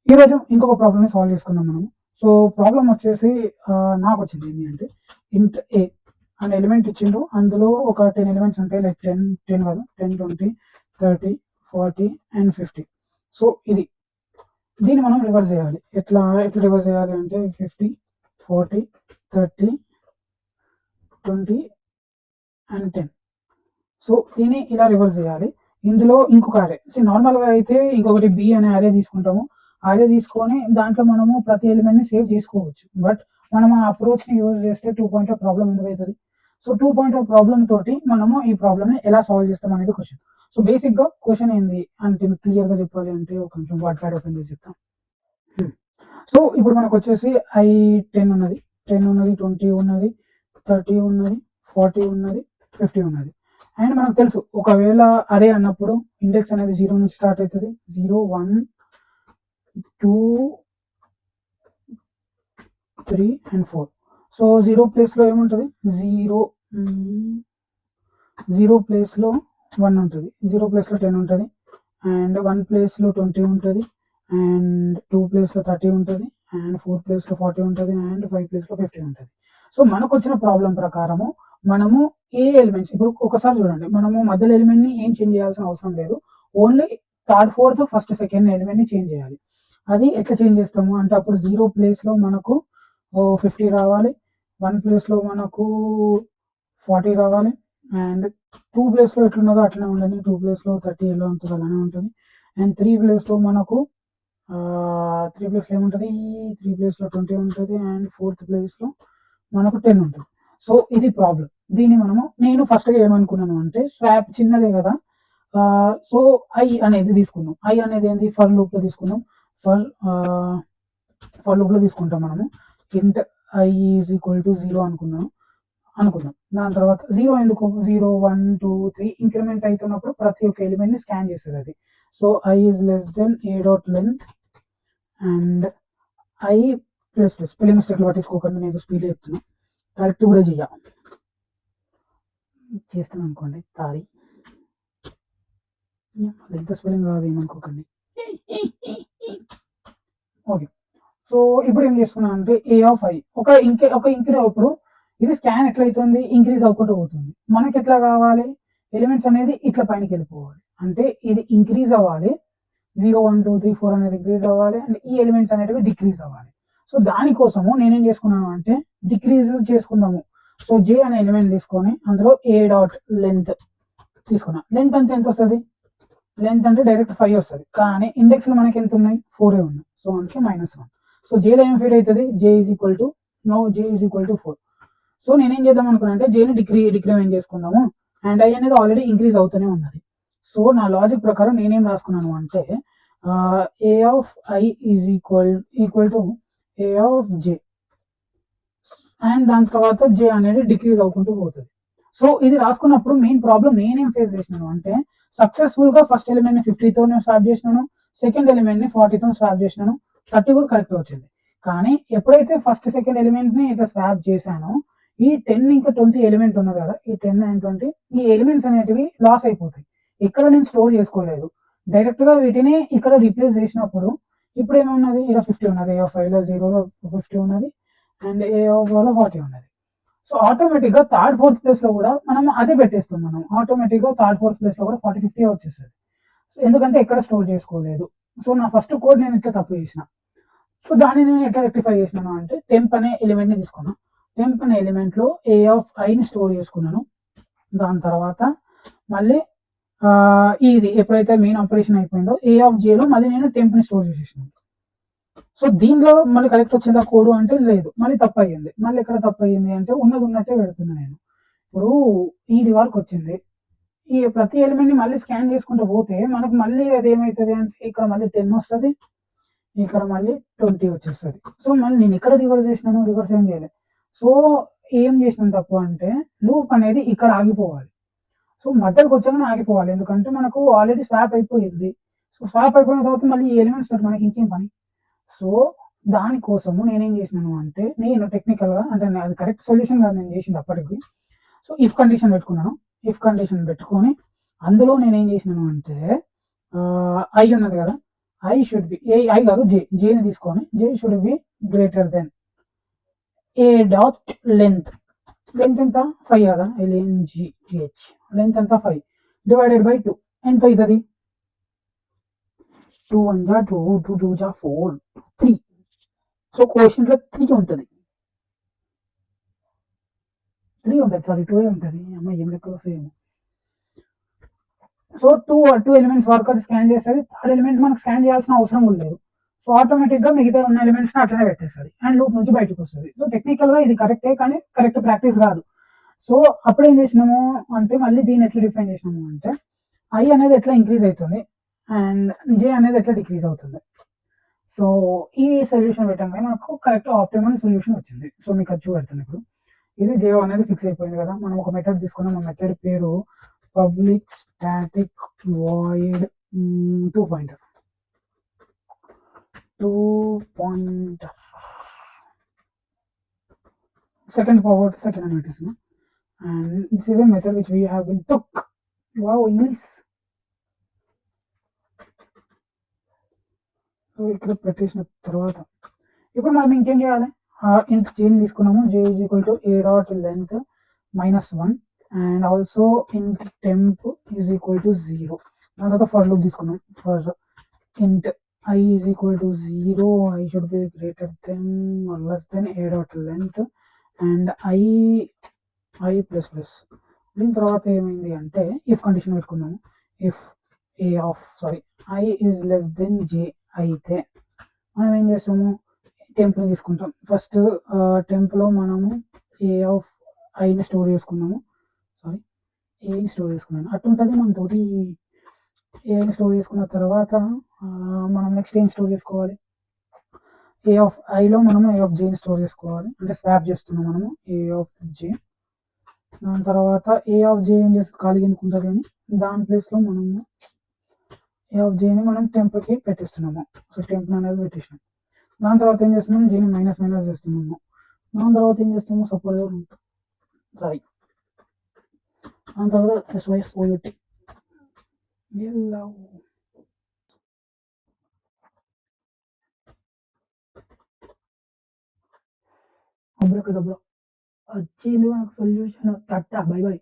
ఈరోజు ఇంకొక ప్రాబ్లమ్‌ని సాల్వ్ చేసుకుందాం మనము. సో, ప్రాబ్లమ్ వచ్చేసి నాకొచ్చింది ఏంది అంటే ఇంట్ ఏ అనే ఎలిమెంట్ ఇచ్చిండు. అందులో ఒక 10 ఎలిమెంట్స్ ఉంటాయి. లైక్ 10 కాదు 10, 20, 30, 40 అండ్ 50. సో, దీన్ని మనం రివర్స్ చేయాలి. ఎట్లా రివర్స్ చేయాలి అంటే 50, 40, 30, 20 అండ్ 10. సో, దీన్ని ఇలా రివర్స్ చేయాలి. ఇందులో ఇంకొక అరే నార్మల్‌గా అయితే ఇంకొకటి బి అనే అరే తీసుకుంటాము. అరే తీసుకొని దాంట్లో మనము ప్రతి ఎలిమెంట్‌ని సేవ్ చేసుకోవచ్చు. బట్ మనం ఆ అప్రోచ్‌ని యూజ్ చేస్తే 2 పాయింటర్ ప్రాబ్లమ్ ఎందుకైతది? సో, 2 పాయింటర్ ప్రాబ్లమ్ తోటి మనము ఈ ప్రాబ్లమ్‌ని ఎలా సాల్వ్ చేస్తాం అనేది క్వెషన్. సో, బేసిక్‌గా క్వెషన్ ఏంది అంటే క్లియర్‌గా చెప్పాలి అంటే ఒక నిమిషం వాట్‌ప్యాడ్ ఓపెన్ చేసి చెప్తా. సో, ఇప్పుడు మనకొచ్చేసి 10 ఉన్నది, 10 ఉన్నది, 20 ఉన్నది, 30 ఉన్నది, 40 ఉన్నది, 50 ఉన్నది. అండ్ మనకు తెలుసు ఒకవేళ అరే అన్నప్పుడు ఇండెక్స్ అనేది 0 నుంచి స్టార్ట్ అవుతుంది. 0, 1, 2, 3 అండ్ 4. సో, 0 ప్లేస్‌లో ఏముంటది? 0 ప్లేస్‌లో 1 ఉంటది. 0 ప్లేస్‌లో 10 ఉంటది. అండ్ 1 ప్లేస్‌లో 20 ఉంటది. అండ్ 2 ప్లేస్‌లో 30 ఉంటది. అండ్ 4 ప్లేస్‌లో 40 ఉంటది. అండ్ 5 ప్లేస్‌లో 50 ఉంటది. సో, మనకొచ్చిన ప్రాబ్లమ్ ప్రకారము మనము ఏ ఎలిమెంట్స్ ఇప్పుడు ఒకసారి చూడండి. మనము మధ్యలో ఎలిమెంట్‌ని ఏం చేంజ్ చేయాల్సిన అవసరం లేదు. Only third, fourth, first, second ఎలిమెంట్‌ని చేంజ్ చేయాలి. అది ఎట్లా చేంజ్ చేస్తాము అంటే అప్పుడు 0 ప్లేస్‌లో మనకు 50 రావాలి. 1 ప్లేస్‌లో మనకు 40 రావాలి. అండ్ 2 ప్లేస్‌లో ఎట్లున్నదో అట్లనే ఉండని. 2 ప్లేస్‌లో 30 ఎలా ఉంటదో అలానే ఉంటది. అండ్ 3 ప్లేస్‌లో మనకు 3 ప్లేస్‌లో ఏముంటది? 3 ప్లేస్‌లో 20 ఉంటది. అండ్ 4థ్ ప్లేస్‌లో మనకు 10 ఉంటది. సో, ఇది ప్రాబ్లమ్. దీన్ని నేను ఫస్ట్‌గా ఏమనుకున్నాను అంటే స్వాప్ చిన్నదే కదా! సో, ఐ అనేది తీసుకుందాం. ఐ అనేది ఏంది? ఫర్ లూప్‌లో తీసుకుందాం. ఫర్ లూప్‌లో తీసుకుంటాం మనము. ఇంట్ ఐ ఈజ్ ఈక్వల్ టు 0 అనుకుందాం. దాని తర్వాత 0 ఎందుకు? 0, 1, 2, 3 ఇంక్రిమెంట్ అవుతున్నప్పుడు ప్రతి ఒక్క ఎలిమెంట్‌ని స్కాన్ చేస్తది అది. So, I is less than A dot length and I plus spelling మిస్టేక్‌లు పట్టించుకోకండి. నేను స్పీడ్‌గా చెప్తున్నా. కరెక్ట్ కూడా చేస్తాను అనుకోండి. ఎంత స్పెల్లింగ్ రాదు ఏమనుకోకండి. ఓకే. సో, ఇప్పుడు ఏం చేస్తున్నా అంటే ఏ ఆఫ్ ఐ ఒక ఇప్పుడు ఇది స్కాన్ ఎట్లయితుంది? ఇంక్రీజ్ అవ్వుకుంటూ పోతుంది. మనకి ఎట్లా కావాలి? ఎలిమెంట్స్ అనేది ఇట్లా పైనకి వెళ్ళిపోవాలి. అంటే ఇది ఇంక్రీజ్ అవ్వాలి. 0, 1, 2, 3, 4 అనేది ఇంక్రీజ్ అవ్వాలి. అండ్ ఈ ఎలిమెంట్స్ అనేటివి డిక్రీజ్ అవ్వాలి. సో, దానికోసము నేనేం చేసుకున్నాను అంటే డిక్రీజ్ చేసుకుందాము. సో, జే అనే ఎలిమెంట్ తీసుకొని అందులో ఏ డాట్ లెంత్ తీసుకున్నా. లెంత్ అంటే ఎంత వస్తది? లెంత్ అంటే డైరెక్ట్ 5 వస్తది. కానీ ఇండెక్స్‌లో మనకి ఎంత ఉన్నాయి? 4 ఉన్నాయి. సో, అందుకే -1. సో, జేలో ఏం ఫీడ్ అవుతది? J is equal to 4. So, నేనేం చేద్దాం అనుకున్నా అంటే జేని డిక్రిమెంట్ చేసుకుందాము. అండ్ ఐ అనేది ఆల్రెడీ ఇంక్రీజ్ అవుతూనే ఉన్నది. సో, నా లాజిక్ ప్రకారం నేనేం రాసుకున్నాను అంటే A of I is equal to A of J and దాని తర్వాత జే అనేది డిక్రీజ్ అవుకుంటూ పోతుంది. సో, ఇది రాసుకున్నప్పుడు మెయిన్ ప్రాబ్లమ్ నేనేం ఫేస్ చేసినాను అంటే సక్సెస్ఫుల్‌గా ఫస్ట్ ఎలిమెంట్‌ని 50తోనే స్వాప్ చేసినాను. సెకండ్ ఎలిమెంట్‌ని 40తో స్వాప్ చేసినాను. 30 కూడా కరెక్ట్‌గా వచ్చింది. కానీ ఎప్పుడైతే ఫస్ట్, సెకండ్ ఎలిమెంట్‌ని ఇట్లా స్వాప్ చేశానో ఈ 10 ఇంకా 20 ఎలిమెంట్ ఉన్నది కదా! ఈ 10 అండ్ 20 ఈ ఎలిమెంట్స్ అనేటివి లాస్ అయిపోతాయి. ఇక్కడ నేను స్టోర్ చేసుకోలేదు. డైరెక్ట్‌గా వీటిని ఇక్కడ రీప్లేస్ చేసినప్పుడు ఇప్పుడేమున్నది? ఈడ 50 ఉన్నది. ఏ ఆఫ్ ఐలో 0లో 50 ఉన్నది. అండ్ ఏ ఆఫ్ ఓలో 40 ఉన్నది. సో, ఆటోమేటిక్‌గా థర్డ్, ఫోర్త్ ప్లేస్‌లో కూడా మనం అదే పెట్టేస్తాం మనం. ఆటోమేటిక్‌గా థర్డ్, ఫోర్త్ ప్లేస్‌లో కూడా 40, 50 వచ్చేస్తది. సో, ఎందుకంటే ఎక్కడ స్టోర్ చేసుకోలేదు. సో, నా ఫస్ట్ కోడ్ నేను ఇట్లా తప్పు చేసిన. సో, దాన్ని నేను ఎట్లా రెక్టిఫై చేసినాను అంటే టెంప్ అనే ఎలిమెంట్‌ని తీసుకున్నా. టెంప్ అనే ఎలిమెంట్‌లో ఏ ఆఫ్ ఐని స్టోర్ చేసుకున్నాను. దాని తర్వాత మళ్ళీ ఇది ఎప్పుడైతే మెయిన్ ఆపరేషన్ అయిపోయిందో ఏ ఆఫ్ జేలో మళ్ళీ నేను టెంప్‌ని స్టోర్ చేసేసినాను. సో, దీనిలో మళ్ళీ కరెక్ట్ వచ్చిందా కోడ్ అంటే లేదు. మళ్ళీ తప్పయింది. మళ్ళీ ఎక్కడ తప్పయింది అంటే ఉన్నది ఉన్నట్టే పెడుతున్నా నేను. ఇప్పుడు ఇది వరకు వచ్చింది. ఈ ప్రతి ఎలిమెంట్‌ని మళ్ళీ స్కాన్ చేసుకుంటూ పోతే మనకు మళ్ళీ అదేమైతది అంటే ఇక్కడ మళ్ళీ 10 వస్తది. ఇక్కడ మళ్ళీ 20 వచ్చేస్తది. సో, మళ్ళీ నేను ఎక్కడ రివర్స్ చేసినాను? రివర్స్ ఏం చేయలే. సో, ఏం చేసినాను తప్పు అంటే లూప్ అనేది ఇక్కడ ఆగిపోవాలి. సో, మధ్యలోకి వచ్చంగానే ఆగిపోవాలి. ఎందుకంటే మనకు ఆల్రెడీ స్వాప్ అయిపోయింది. సో, స్వాప్ అయిపోయిన తర్వాత మళ్ళీ ఈ ఎలిమెంట్స్ తోటి మనకి ఇంకేం పని? సో, దానికోసము నేనేం చేసినాను అంటే నేను టెక్నికల్‌గా అంటే అది కరెక్ట్ సొల్యూషన్ కాదు నేను చేసింది అప్పటికి. సో, ఇఫ్ కండిషన్ పెట్టుకున్నాను. ఇఫ్ కండిషన్ పెట్టుకొని అందులో నేనేం చేసినాను అంటే ఐ ఉన్నది కదా! ఐ షుడ్ బి ఐ కాదు జేని తీసుకొని J should be greater than A dot length ఎంత 5 కదా LNGH లెంత్ ఎంత 5 డివైడెడ్ బై 2 ఎంత అవుతుంది 2 1 జా 2 2 2 జా 4 3 సో కోషెంట్ లో 3 ఉంటుంది 3 ఉంటుంది సారీ 2 ఉంటుంది అమ్మాయి ఏం లెక్క వస్తాయేమో సో టూ ఎలిమెంట్స్ వరకు అది స్కాన్ చేస్తుంది థర్డ్ ఎలిమెంట్ మనకు స్కాన్ చేయాల్సిన అవసరం కూడా లేదు సో ఆటోమేటిక్ గా మిగతా ఉన్న ఎలిమెంట్స్ అట్లనే పెట్టేస్తుంది అండ్ లూప్ నుంచి బయటకు వస్తుంది సో టెక్నికల్ గా ఇది కరెక్టే కానీ కరెక్ట్ ప్రాక్టీస్ కాదు సో అప్పుడు ఏం చేసినాము అంటే మళ్ళీ దీన్ని ఎట్లా డిఫైన్ చేసినాము అంటే ఐ అనేది ఎట్లా ఇంక్రీజ్ అవుతుంది అండ్ జే అనేది ఎట్లా డిక్రీజ్ అవుతుంది సో ఈ సొల్యూషన్ పెట్టంగానే మనకు కరెక్ట్ ఆప్టిమల్ సొల్యూషన్ వచ్చింది సో మీకు అది చూపెడుతుంది ఇప్పుడు ఇది జే అనేది ఫిక్స్ అయిపోయింది కదా మనం ఒక మెథడ్ తీసుకున్నాం ఆ మెథడ్ పేరు public static void 2 pointer second forward second notice and this is a method which we have been took wow English so ఇక్కడ పెట్టేసిన తర్వాత ఇప్పుడు మనం ఇంకేం చేయాలి ఇంట్ జేని తీసుకున్నాము J is equal to A dot length -1 and also int temp is equal to 0 దాని తర్వాత ఫర్ లూప్ తీసుకున్నాం for int I is equal to 0 I should be greater than or less than a dot length and I plus plus దీని తర్వాత ఏమైంది అంటే if condition పెట్టుకున్నాము if A of sorry I is less than j అయితే మనం ఏం చేస్తాము టెంప్ని తీసుకుంటాం ఫస్ట్ టెంప్లో మనము ఏ ఆఫ్ ఐని స్టోర్ చేసుకున్నాము సారీ ఏని స్టోర్ చేసుకున్నాను అట్టుంటుంది మనతోటి ఏని స్టోర్ చేసుకున్న తర్వాత మనం నెక్స్ట్ ఏం స్టోర్ చేసుకోవాలి ఏ ఆఫ్ ఐలో మనము ఏ ఆఫ్ జేని స్టోర్ చేసుకోవాలి అంటే స్వాప్ చేస్తున్నాం మనము ఏ ఆఫ్ జే దాని తర్వాత ఏ ఆఫ్ జే ఏం చేస్తుంది ఖాళీగా ఎందుకు ఉంటుంది కానీ దాని ప్లేస్లో మనము ఏ ఆఫ్ జేని మనం టెంప్కి పెట్టేస్తున్నాము సో టెంప్ అనేది పెట్టేసినాం దాని తర్వాత ఏం చేస్తున్నాము జేని మైనస్ చేస్తున్నాము దాని తర్వాత ఏం చేస్తాము సపోజ్ సారీ దాని తర్వాత SYS OUT అబ్రకదబ్రా వచ్చింది మనకు సొల్యూషన్ టాటా బై బై